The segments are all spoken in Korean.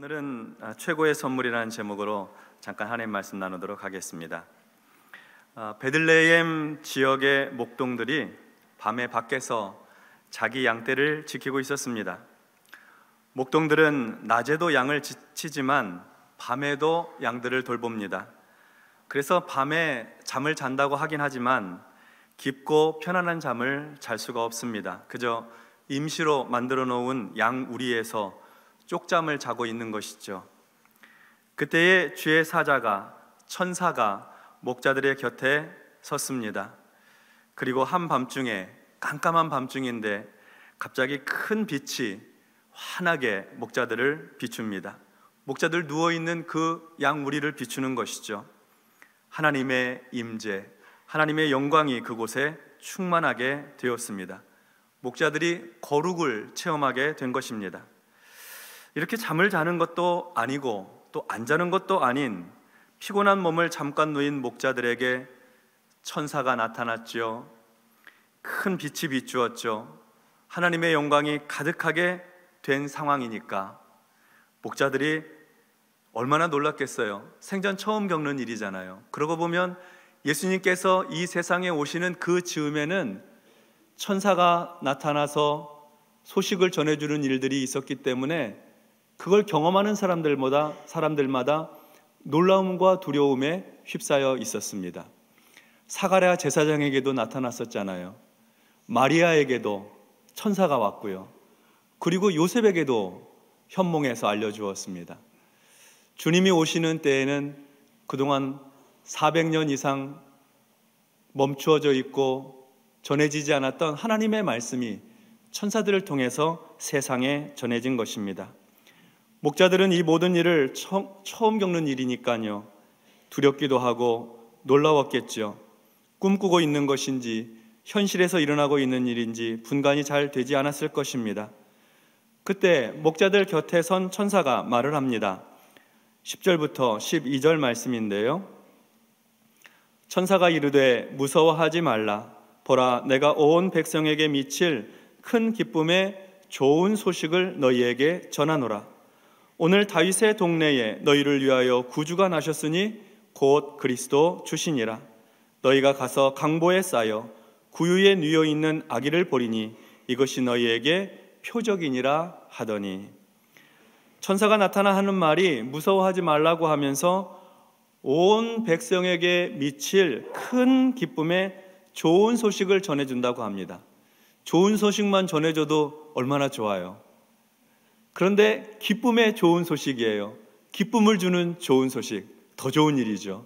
오늘은 최고의 선물이라는 제목으로 잠깐 하나님 말씀 나누도록 하겠습니다. 베들레헴 지역의 목동들이 밤에 밖에서 자기 양떼를 지키고 있었습니다. 목동들은 낮에도 양을 치지만 밤에도 양들을 돌봅니다. 그래서 밤에 잠을 잔다고 하긴 하지만 깊고 편안한 잠을 잘 수가 없습니다. 그저 임시로 만들어 놓은 양 우리에서 쪽잠을 자고 있는 것이죠. 그때에 주의 사자가, 천사가 목자들의 곁에 섰습니다. 그리고 한밤중에, 깜깜한 밤중인데 갑자기 큰 빛이 환하게 목자들을 비춥니다. 목자들 누워있는 그 양 우리를 비추는 것이죠. 하나님의 임재, 하나님의 영광이 그곳에 충만하게 되었습니다. 목자들이 거룩을 체험하게 된 것입니다. 이렇게 잠을 자는 것도 아니고 또 안 자는 것도 아닌 피곤한 몸을 잠깐 누인 목자들에게 천사가 나타났죠. 큰 빛이 비추었죠. 하나님의 영광이 가득하게 된 상황이니까 목자들이 얼마나 놀랐겠어요. 생전 처음 겪는 일이잖아요. 그러고 보면 예수님께서 이 세상에 오시는 그 즈음에는 천사가 나타나서 소식을 전해주는 일들이 있었기 때문에 그걸 경험하는 사람들마다 놀라움과 두려움에 휩싸여 있었습니다. 사가랴 제사장에게도 나타났었잖아요. 마리아에게도 천사가 왔고요. 그리고 요셉에게도 현몽에서 알려주었습니다. 주님이 오시는 때에는 그동안 400년 이상 멈추어져 있고 전해지지 않았던 하나님의 말씀이 천사들을 통해서 세상에 전해진 것입니다. 목자들은 이 모든 일을 처음 겪는 일이니까요, 두렵기도 하고 놀라웠겠죠. 꿈꾸고 있는 것인지 현실에서 일어나고 있는 일인지 분간이 잘 되지 않았을 것입니다. 그때 목자들 곁에 선 천사가 말을 합니다. 10절부터 12절 말씀인데요, 천사가 이르되 무서워하지 말라. 보라, 내가 온 백성에게 미칠 큰 기쁨의 좋은 소식을 너희에게 전하노라. 오늘 다윗의 동네에 너희를 위하여 구주가 나셨으니 곧 그리스도 주시니라. 너희가 가서 강보에 쌓여 구유에 누워 있는 아기를 보리니 이것이 너희에게 표적이니라 하더니, 천사가 나타나 하는 말이 무서워하지 말라고 하면서 온 백성에게 미칠 큰 기쁨의 좋은 소식을 전해준다고 합니다. 좋은 소식만 전해줘도 얼마나 좋아요. 그런데 기쁨의 좋은 소식이에요. 기쁨을 주는 좋은 소식, 더 좋은 일이죠.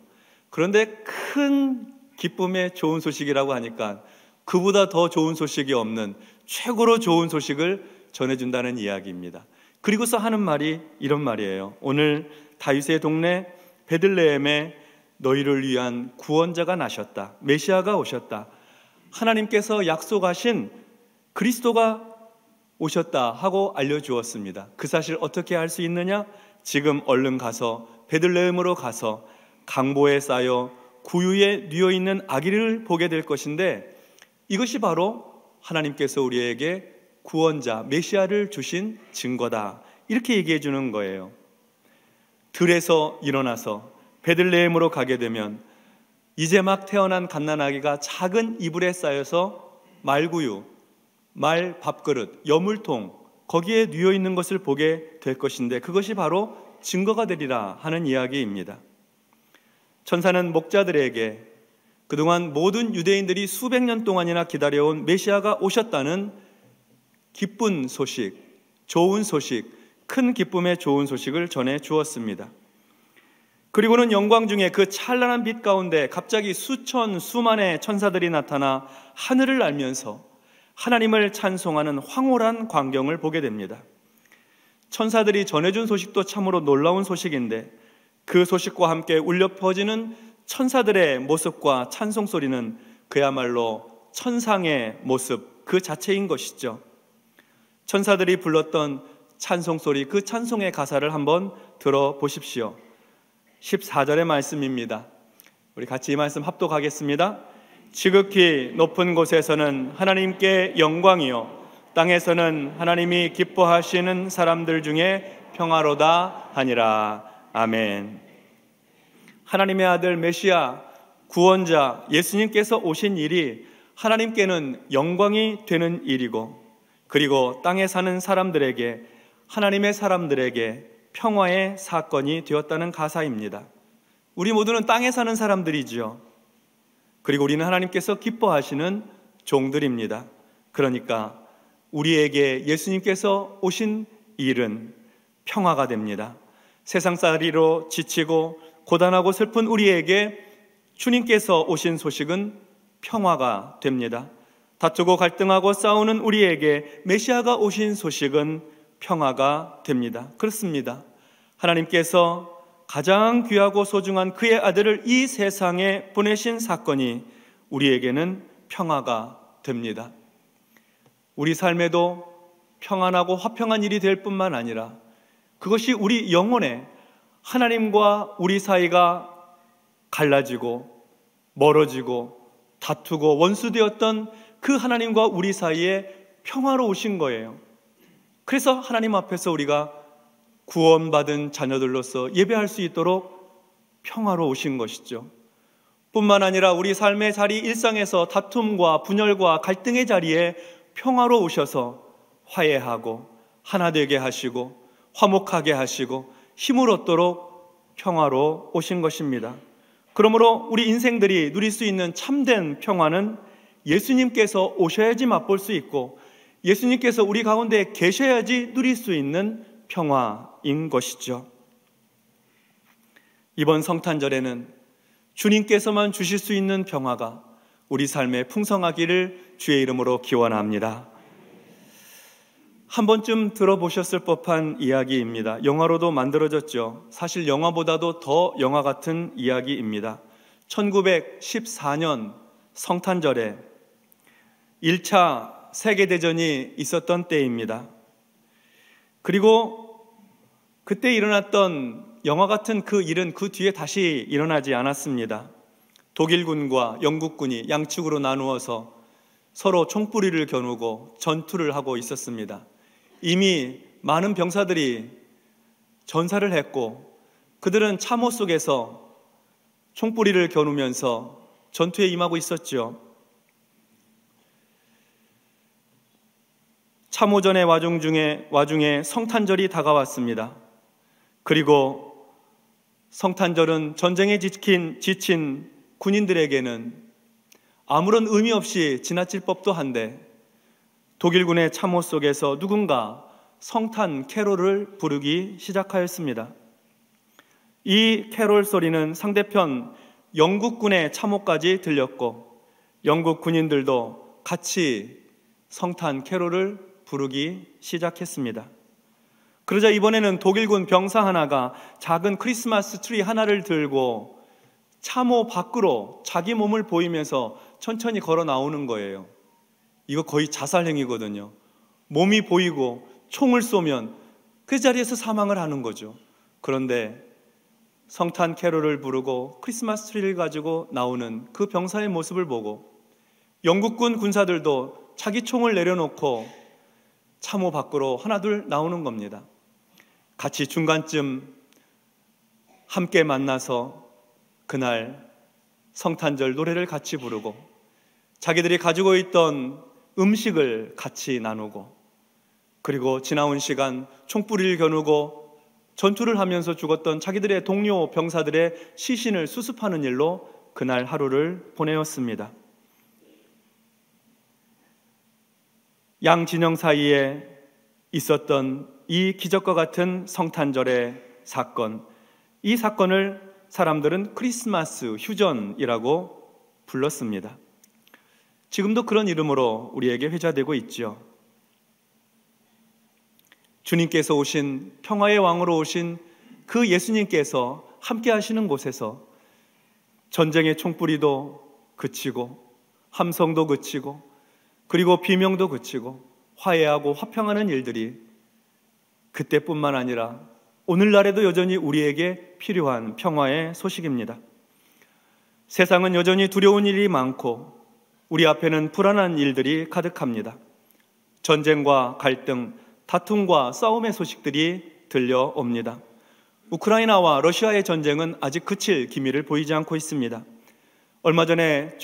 그런데 큰 기쁨의 좋은 소식이라고 하니까 그보다 더 좋은 소식이 없는 최고로 좋은 소식을 전해준다는 이야기입니다. 그리고서 하는 말이 이런 말이에요. 오늘 다윗의 동네 베들레헴에 너희를 위한 구원자가 나셨다. 메시아가 오셨다. 하나님께서 약속하신 그리스도가 오셨다 하고 알려주었습니다. 그 사실 어떻게 알 수 있느냐? 지금 얼른 가서 베들레헴으로 가서 강보에 쌓여 구유에 누워있는 아기를 보게 될 것인데, 이것이 바로 하나님께서 우리에게 구원자 메시아를 주신 증거다, 이렇게 얘기해 주는 거예요. 들에서 일어나서 베들레헴으로 가게 되면 이제 막 태어난 갓난아기가 작은 이불에 쌓여서 말구유, 말 밥그릇, 여물통, 거기에 누워 있는 것을 보게 될 것인데 그것이 바로 증거가 되리라 하는 이야기입니다. 천사는 목자들에게 그동안 모든 유대인들이 수백 년 동안이나 기다려온 메시아가 오셨다는 기쁜 소식, 좋은 소식, 큰 기쁨의 좋은 소식을 전해 주었습니다. 그리고는 영광 중에 그 찬란한 빛 가운데 갑자기 수만의 천사들이 나타나 하늘을 날면서 하나님을 찬송하는 황홀한 광경을 보게 됩니다. 천사들이 전해준 소식도 참으로 놀라운 소식인데 그 소식과 함께 울려 퍼지는 천사들의 모습과 찬송 소리는 그야말로 천상의 모습 그 자체인 것이죠. 천사들이 불렀던 찬송 소리, 그 찬송의 가사를 한번 들어보십시오. 14절의 말씀입니다. 우리 같이 이 말씀 합독하겠습니다. 지극히 높은 곳에서는 하나님께 영광이요 땅에서는 하나님이 기뻐하시는 사람들 중에 평화로다 하니라. 아멘. 하나님의 아들 메시아 구원자 예수님께서 오신 일이 하나님께는 영광이 되는 일이고, 그리고 땅에 사는 사람들에게, 하나님의 사람들에게 평화의 사건이 되었다는 가사입니다. 우리 모두는 땅에 사는 사람들이지요. 그리고 우리는 하나님께서 기뻐하시는 종들입니다. 그러니까 우리에게 예수님께서 오신 일은 평화가 됩니다. 세상살이로 지치고 고단하고 슬픈 우리에게 주님께서 오신 소식은 평화가 됩니다. 다투고 갈등하고 싸우는 우리에게 메시아가 오신 소식은 평화가 됩니다. 그렇습니다. 하나님께서 가장 귀하고 소중한 그의 아들을 이 세상에 보내신 사건이 우리에게는 평화가 됩니다. 우리 삶에도 평안하고 화평한 일이 될 뿐만 아니라 그것이 우리 영혼에 하나님과 우리 사이가 갈라지고 멀어지고 다투고 원수되었던 그 하나님과 우리 사이에 평화로 오신 거예요. 그래서 하나님 앞에서 우리가 구원받은 자녀들로서 예배할 수 있도록 평화로 오신 것이죠. 뿐만 아니라 우리 삶의 자리, 일상에서 다툼과 분열과 갈등의 자리에 평화로 오셔서 화해하고 하나 되게 하시고 화목하게 하시고 힘을 얻도록 평화로 오신 것입니다. 그러므로 우리 인생들이 누릴 수 있는 참된 평화는 예수님께서 오셔야지 맛볼 수 있고, 예수님께서 우리 가운데 계셔야지 누릴 수 있는 평화인 것이죠. 이번 성탄절에는 주님께서만 주실 수 있는 평화가 우리 삶에 풍성하기를 주의 이름으로 기원합니다. 한 번쯤 들어보셨을 법한 이야기입니다. 영화로도 만들어졌죠. 사실 영화보다도 더 영화 같은 이야기입니다. 1914년 성탄절에 1차 세계대전이 있었던 때입니다. 그리고 그때 일어났던 영화 같은 그 일은 그 뒤에 다시 일어나지 않았습니다. 독일군과 영국군이 양측으로 나누어서 서로 총뿌리를 겨누고 전투를 하고 있었습니다. 이미 많은 병사들이 전사를 했고 그들은 참호 속에서 총뿌리를 겨누면서 전투에 임하고 있었죠. 참호전의 와중에 성탄절이 다가왔습니다. 그리고 성탄절은 전쟁에 지친 군인들에게는 아무런 의미 없이 지나칠 법도 한데, 독일군의 참호 속에서 누군가 성탄 캐롤을 부르기 시작하였습니다. 이 캐롤 소리는 상대편 영국군의 참호까지 들렸고, 영국 군인들도 같이 성탄 캐롤을 부르기 시작했습니다. 그러자 이번에는 독일군 병사 하나가 작은 크리스마스 트리 하나를 들고 참호 밖으로 자기 몸을 보이면서 천천히 걸어 나오는 거예요. 이거 거의 자살행위거든요. 몸이 보이고 총을 쏘면 그 자리에서 사망을 하는 거죠. 그런데 성탄 캐롤을 부르고 크리스마스 트리를 가지고 나오는 그 병사의 모습을 보고 영국군 군사들도 자기 총을 내려놓고 참호 밖으로 하나둘 나오는 겁니다. 같이 중간쯤 함께 만나서 그날 성탄절 노래를 같이 부르고 자기들이 가지고 있던 음식을 같이 나누고, 그리고 지나온 시간 총뿌리를 겨누고 전투를 하면서 죽었던 자기들의 동료 병사들의 시신을 수습하는 일로 그날 하루를 보내었습니다. 양 진영 사이에 있었던 이 기적과 같은 성탄절의 사건, 이 사건을 사람들은 크리스마스 휴전이라고 불렀습니다. 지금도 그런 이름으로 우리에게 회자되고 있죠. 주님께서 오신, 평화의 왕으로 오신 그 예수님께서 함께 하시는 곳에서 전쟁의 총뿌리도 그치고 함성도 그치고 그리고 비명도 그치고 화해하고 화평하는 일들이 그때뿐만 아니라 오늘날에도 여전히 우리에게 필요한 평화의 소식입니다. 세상은 여전히 두려운 일이 많고 우리 앞에는 불안한 일들이 가득합니다. 전쟁과 갈등, 다툼과 싸움의 소식들이 들려옵니다. 우크라이나와 러시아의 전쟁은 아직 그칠 기미를 보이지 않고 있습니다. 얼마 전에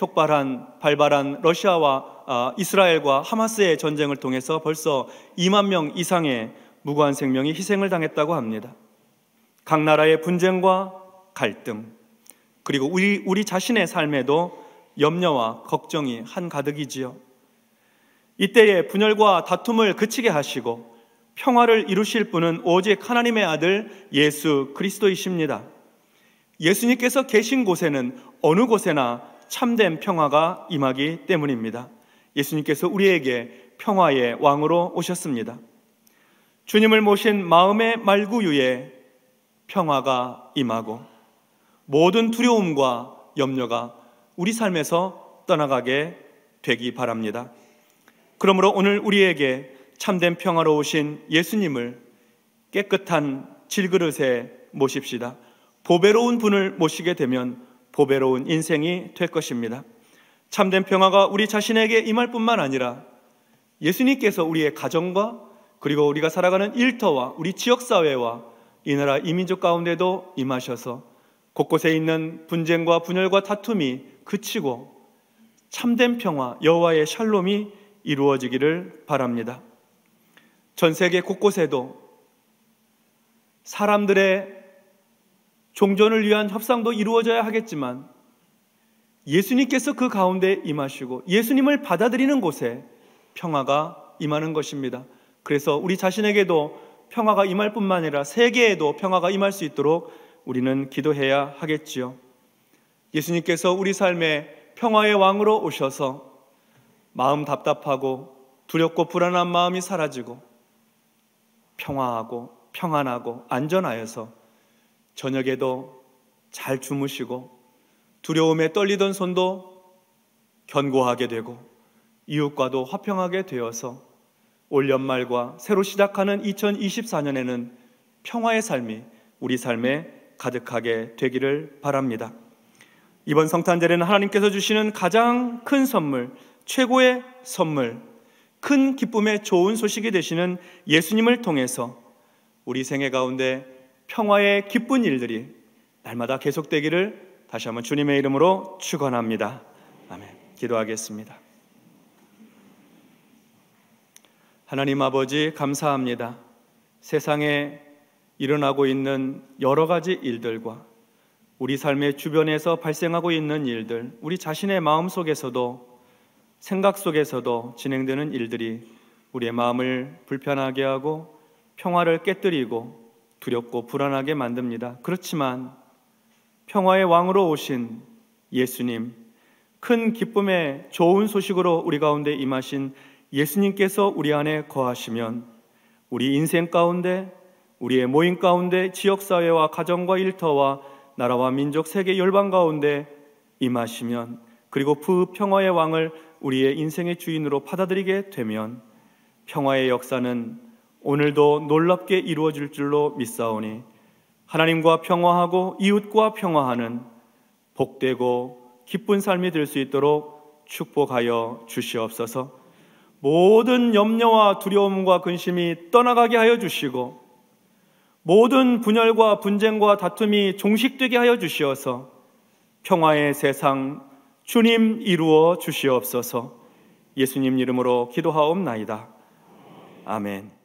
발발한 러시아와 이스라엘과 하마스의 전쟁을 통해서 벌써 2만 명 이상의 무고한 생명이 희생을 당했다고 합니다. 각 나라의 분쟁과 갈등, 그리고 우리 자신의 삶에도 염려와 걱정이 한가득이지요. 이때에 분열과 다툼을 그치게 하시고 평화를 이루실 분은 오직 하나님의 아들 예수 그리스도이십니다. 예수님께서 계신 곳에는 어느 곳에나 참된 평화가 임하기 때문입니다. 예수님께서 우리에게 평화의 왕으로 오셨습니다. 주님을 모신 마음의 말구유에 평화가 임하고 모든 두려움과 염려가 우리 삶에서 떠나가게 되기 바랍니다. 그러므로 오늘 우리에게 참된 평화로 오신 예수님을 깨끗한 질그릇에 모십시다. 보배로운 분을 모시게 되면 보배로운 인생이 될 것입니다. 참된 평화가 우리 자신에게 임할 뿐만 아니라 예수님께서 우리의 가정과 그리고 우리가 살아가는 일터와 우리 지역사회와 이 나라 이민족 가운데도 임하셔서 곳곳에 있는 분쟁과 분열과 다툼이 그치고 참된 평화, 여호와의 샬롬이 이루어지기를 바랍니다. 전 세계 곳곳에도 사람들의 종전을 위한 협상도 이루어져야 하겠지만 예수님께서 그 가운데 임하시고 예수님을 받아들이는 곳에 평화가 임하는 것입니다. 그래서 우리 자신에게도 평화가 임할 뿐만 아니라 세계에도 평화가 임할 수 있도록 우리는 기도해야 하겠지요. 예수님께서 우리 삶에 평화의 왕으로 오셔서 마음 답답하고 두렵고 불안한 마음이 사라지고 평화하고 평안하고 안전하여서 저녁에도 잘 주무시고 두려움에 떨리던 손도 견고하게 되고 이웃과도 화평하게 되어서 올 연말과 새로 시작하는 2024년에는 평화의 삶이 우리 삶에 가득하게 되기를 바랍니다. 이번 성탄절에는 하나님께서 주시는 가장 큰 선물, 최고의 선물, 큰 기쁨의 좋은 소식이 되시는 예수님을 통해서 우리 생애 가운데 평화의 기쁜 일들이 날마다 계속되기를 다시 한번 주님의 이름으로 축원합니다. 아멘. 기도하겠습니다. 하나님 아버지 감사합니다. 세상에 일어나고 있는 여러 가지 일들과 우리 삶의 주변에서 발생하고 있는 일들, 우리 자신의 마음 속에서도 생각 속에서도 진행되는 일들이 우리의 마음을 불편하게 하고 평화를 깨뜨리고 두렵고 불안하게 만듭니다. 그렇지만 평화의 왕으로 오신 예수님, 큰 기쁨의 좋은 소식으로 우리 가운데 임하신 예수님께서 우리 안에 거하시면 우리 인생 가운데, 우리의 모임 가운데, 지역사회와 가정과 일터와 나라와 민족, 세계 열방 가운데 임하시면, 그리고 그 평화의 왕을 우리의 인생의 주인으로 받아들이게 되면 평화의 역사는 오늘도 놀랍게 이루어질 줄로 믿사오니 하나님과 평화하고 이웃과 평화하는 복되고 기쁜 삶이 될 수 있도록 축복하여 주시옵소서. 모든 염려와 두려움과 근심이 떠나가게 하여 주시고 모든 분열과 분쟁과 다툼이 종식되게 하여 주시어서 평화의 세상 주님 이루어 주시옵소서. 예수님 이름으로 기도하옵나이다. 아멘.